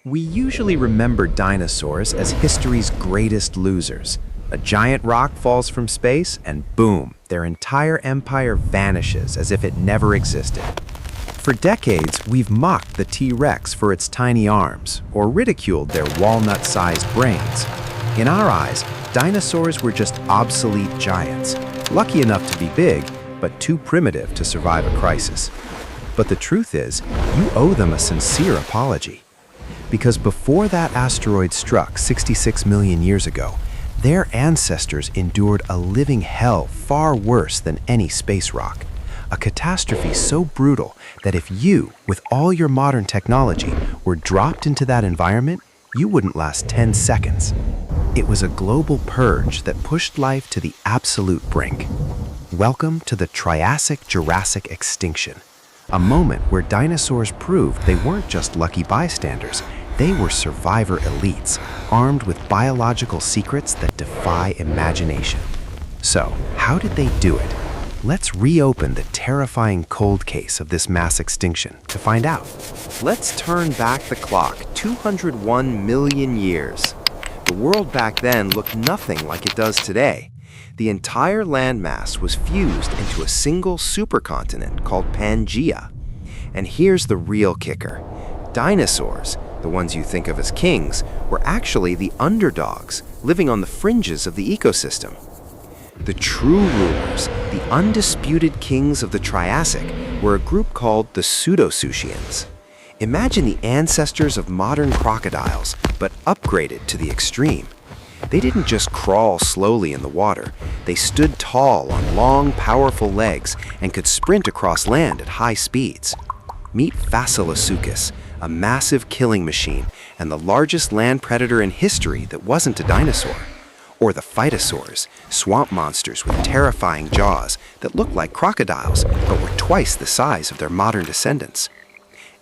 We usually remember dinosaurs as history's greatest losers. A giant rock falls from space, and boom, their entire empire vanishes as if it never existed. For decades, we've mocked the T-Rex for its tiny arms, or ridiculed their walnut-sized brains. In our eyes, dinosaurs were just obsolete giants, lucky enough to be big, but too primitive to survive a crisis. But the truth is, you owe them a sincere apology. Because before that asteroid struck 66 million years ago, their ancestors endured a living hell far worse than any space rock. A catastrophe so brutal that if you, with all your modern technology, were dropped into that environment, you wouldn't last 10 seconds. It was a global purge that pushed life to the absolute brink. Welcome to the Triassic-Jurassic Extinction, a moment where dinosaurs proved they weren't just lucky bystanders. They were survivor elites, armed with biological secrets that defy imagination. So, how did they do it? Let's reopen the terrifying cold case of this mass extinction to find out. Let's turn back the clock 201 million years. The world back then looked nothing like it does today. The entire landmass was fused into a single supercontinent called Pangea. And here's the real kicker. Dinosaurs, the ones you think of as kings, were actually the underdogs, living on the fringes of the ecosystem. The true rulers, the undisputed kings of the Triassic, were a group called the Pseudosuchians. Imagine the ancestors of modern crocodiles, but upgraded to the extreme. They didn't just crawl slowly in the water. They stood tall on long, powerful legs and could sprint across land at high speeds. Meet Fasolasuchus, a massive killing machine and the largest land predator in history that wasn't a dinosaur. Or the phytosaurs, swamp monsters with terrifying jaws that looked like crocodiles but were twice the size of their modern descendants.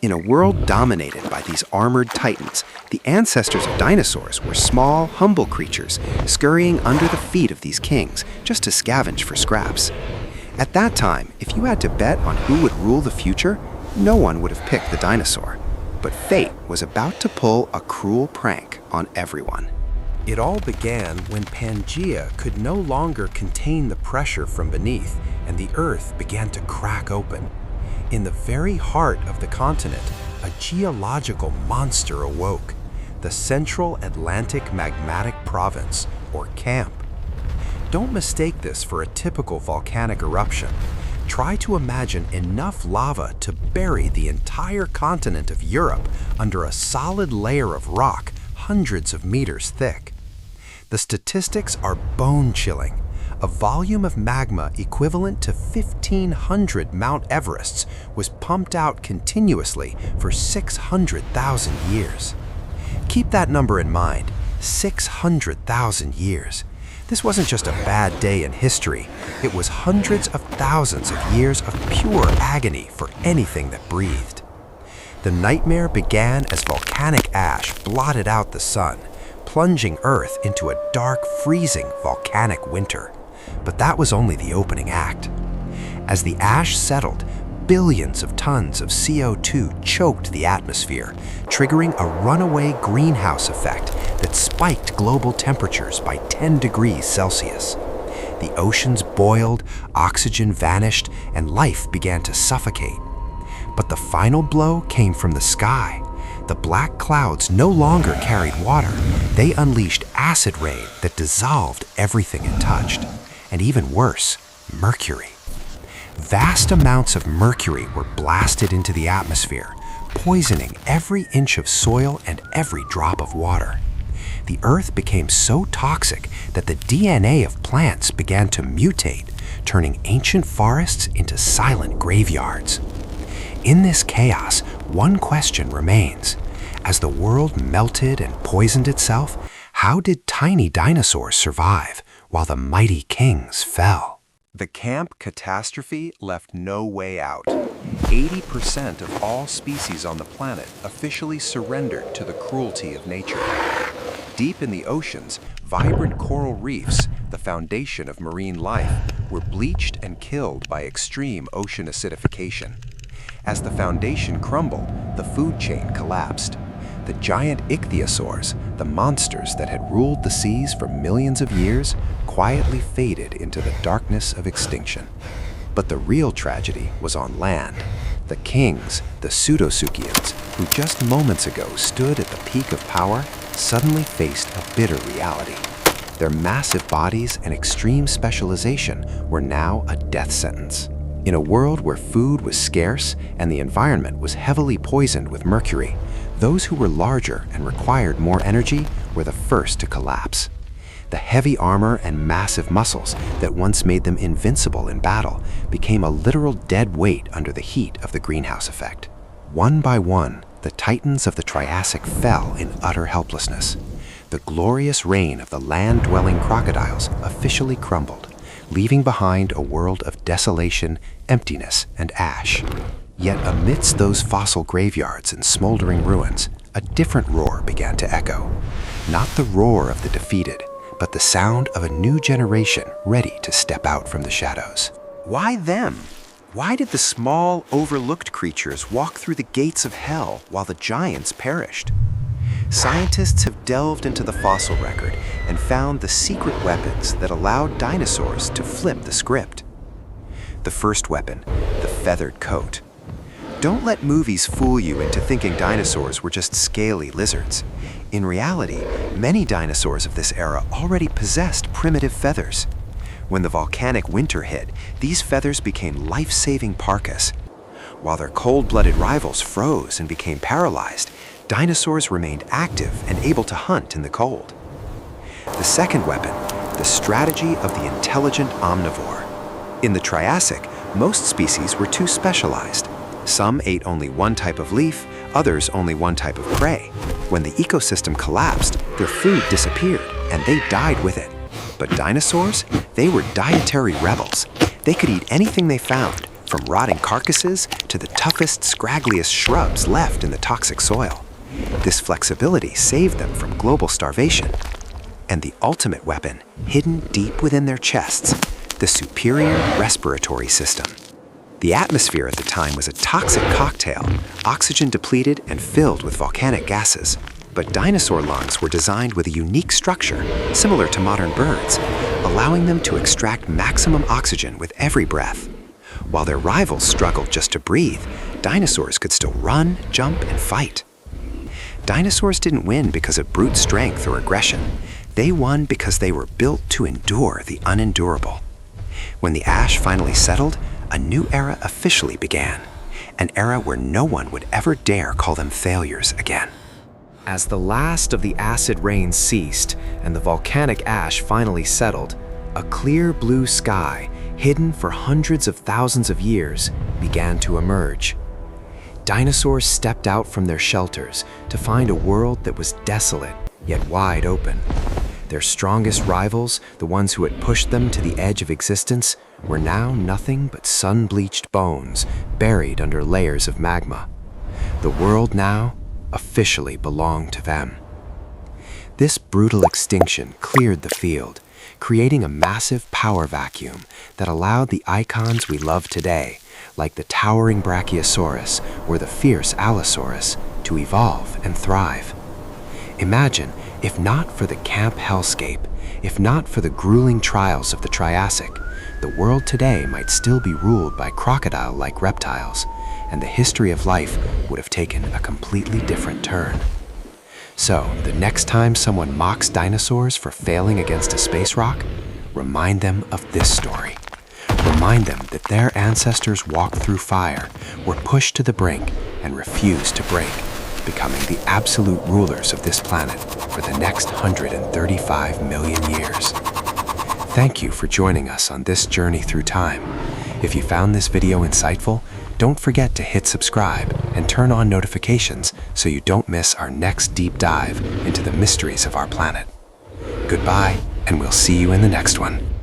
In a world dominated by these armored titans, the ancestors of dinosaurs were small, humble creatures scurrying under the feet of these kings just to scavenge for scraps. At that time, if you had to bet on who would rule the future, no one would have picked the dinosaur. But fate was about to pull a cruel prank on everyone. It all began when Pangea could no longer contain the pressure from beneath, and the Earth began to crack open. In the very heart of the continent, a geological monster awoke, the Central Atlantic Magmatic Province, or CAMP. Don't mistake this for a typical volcanic eruption. Try to imagine enough lava to bury the entire continent of Europe under a solid layer of rock hundreds of meters thick. The statistics are bone-chilling. A volume of magma equivalent to 1,500 Mount Everests was pumped out continuously for 600,000 years. Keep that number in mind, 600,000 years. This wasn't just a bad day in history. It was hundreds of thousands of years of pure agony for anything that breathed. The nightmare began as volcanic ash blotted out the sun, plunging Earth into a dark, freezing volcanic winter. But that was only the opening act. As the ash settled, billions of tons of CO2 choked the atmosphere, triggering a runaway greenhouse effect that spiked global temperatures by 10 degrees Celsius. The oceans boiled, oxygen vanished, and life began to suffocate. But the final blow came from the sky. The black clouds no longer carried water. They unleashed acid rain that dissolved everything it touched. And even worse, mercury. Vast amounts of mercury were blasted into the atmosphere, poisoning every inch of soil and every drop of water. The Earth became so toxic that the DNA of plants began to mutate, turning ancient forests into silent graveyards. In this chaos, one question remains. As the world melted and poisoned itself, how did tiny dinosaurs survive while the mighty kings fell? The camp catastrophe left no way out. 80% of all species on the planet officially surrendered to the cruelty of nature. Deep in the oceans, vibrant coral reefs, the foundation of marine life, were bleached and killed by extreme ocean acidification. As the foundation crumbled, the food chain collapsed. The giant ichthyosaurs, the monsters that had ruled the seas for millions of years, quietly faded into the darkness of extinction. But the real tragedy was on land. The kings, the Pseudosuchians, who just moments ago stood at the peak of power, suddenly faced a bitter reality. Their massive bodies and extreme specialization were now a death sentence. In a world where food was scarce and the environment was heavily poisoned with mercury, those who were larger and required more energy were the first to collapse. The heavy armor and massive muscles that once made them invincible in battle became a literal dead weight under the heat of the greenhouse effect. One by one, the titans of the Triassic fell in utter helplessness. The glorious reign of the land-dwelling crocodiles officially crumbled, leaving behind a world of desolation, emptiness, and ash. Yet amidst those fossil graveyards and smoldering ruins, a different roar began to echo. Not the roar of the defeated, but the sound of a new generation ready to step out from the shadows. Why them? Why did the small, overlooked creatures walk through the gates of hell while the giants perished? Scientists have delved into the fossil record and found the secret weapons that allowed dinosaurs to flip the script. The first weapon, the feathered coat. Don't let movies fool you into thinking dinosaurs were just scaly lizards. In reality, many dinosaurs of this era already possessed primitive feathers. When the volcanic winter hit, these feathers became life-saving parkas. While their cold-blooded rivals froze and became paralyzed, dinosaurs remained active and able to hunt in the cold. The second weapon, the strategy of the intelligent omnivore. In the Triassic, most species were too specialized. Some ate only one type of leaf, others only one type of prey. When the ecosystem collapsed, their food disappeared, and they died with it. But dinosaurs, they were dietary rebels. They could eat anything they found, from rotting carcasses to the toughest, scraggliest shrubs left in the toxic soil. This flexibility saved them from global starvation. And the ultimate weapon, hidden deep within their chests, the superior respiratory system. The atmosphere at the time was a toxic cocktail, oxygen depleted and filled with volcanic gases. But dinosaur lungs were designed with a unique structure, similar to modern birds, allowing them to extract maximum oxygen with every breath. While their rivals struggled just to breathe, dinosaurs could still run, jump, and fight. Dinosaurs didn't win because of brute strength or aggression. They won because they were built to endure the unendurable. When the ash finally settled, a new era officially began, an era where no one would ever dare call them failures again. As the last of the acid rain ceased and the volcanic ash finally settled, a clear blue sky, hidden for hundreds of thousands of years, began to emerge. Dinosaurs stepped out from their shelters to find a world that was desolate yet wide open. Their strongest rivals, the ones who had pushed them to the edge of existence, were now nothing but sun-bleached bones buried under layers of magma. The world now officially belonged to them. This brutal extinction cleared the field, creating a massive power vacuum that allowed the icons we love today, like the towering Brachiosaurus or the fierce Allosaurus, to evolve and thrive. Imagine, if not for the camp hellscape, if not for the grueling trials of the Triassic, the world today might still be ruled by crocodile-like reptiles, and the history of life would have taken a completely different turn. So, the next time someone mocks dinosaurs for failing against a space rock, remind them of this story. Remind them that their ancestors walked through fire, were pushed to the brink, and refused to break, becoming the absolute rulers of this planet for the next 135 million years. Thank you for joining us on this journey through time. If you found this video insightful, don't forget to hit subscribe and turn on notifications so you don't miss our next deep dive into the mysteries of our planet. Goodbye, and we'll see you in the next one.